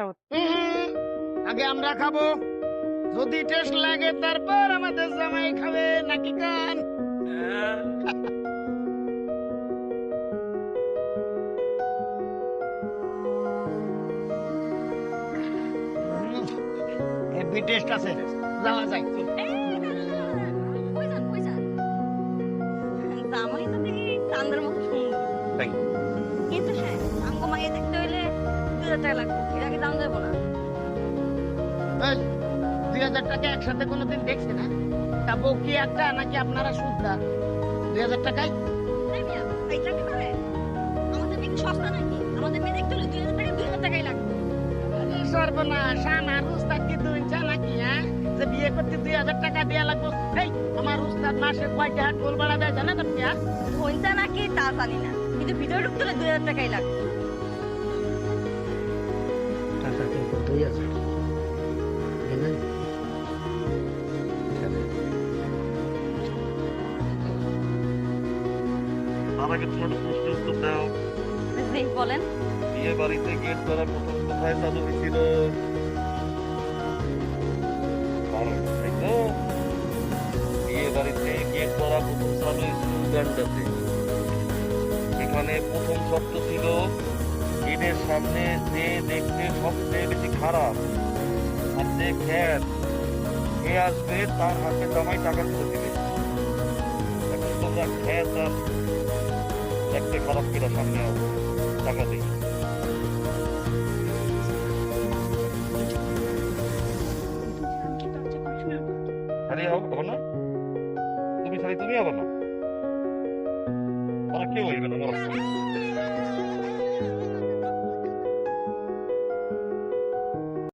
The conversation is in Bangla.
সাউথ। আগে আমরা খাবো, যদি টেস্ট লাগে তারপর আমাদের জামাই খাবে, নাকি কান? হেভি টেস্ট আছে, যাওয়া যায়। জামাই তো দেখি চান্দের মতো সুন্দর, Thank কিন্তু হ্যাঁ আঙ্গ মাইয়ে দেখতে হইলে 2000 টাকা লাগবে, এর আগে দাম দেবো না। এই, 2000 টাকা একসাথে কোনোদিন দেখছে না? তা বউ কি একটা নাকি আপনারা সুদদার? 2000 টাকায় এই মিয়া, এই চাকরি করে? আমাদের মেয়ে কি সস্তা নাকি? আমাদের মেয়ে দেখতে হলে 2000 টাকা 2000 টাকাই লাগবে। আরে সর্বনাশ, আমার উস্তাদ কি দুইটা নাকি, হ্যাঁ? যে বিয়ে করতে 2000 টাকা দেয়া লাগবে? এই, আমার উস্তাদ মাসে কয়টা হাট গোল বাড়া দেয় জানেন আপনি? ফোনটা নাকি তা জানি না, কিন্তু ভিডিও ঢুকতে হলে 2000 টাকাই লাগবে। টাকা কিন্তু 2000 দেবেন? আমাকে ছোট প্রশ্ন উত্তর দাও। জি বলেন। বিয়ে বাড়িতে গেট করা প্রথম কোথায় চালু হয়েছিল? কারণ তাই তো, বিয়ে বাড়িতে গেট করা প্রথম চালু হয়েছিল উগান্ডাতে। এখানে প্রথম শর্ত ছিল গেটের সামনে যে দেখতে সবচেয়ে বেশি খারাপ আর যে খ্যাত কে আসবে তার হাতে জামাই টাকা তুলে দিবে। এখন তোমরা খ্যাত আর দেখতে খারাপ কিনা সামনে আসো, টাকা দিই। শাড়ি হবে না, তুমি শাড়ি তুমি হবে না, ওরা কেউ হইবে না।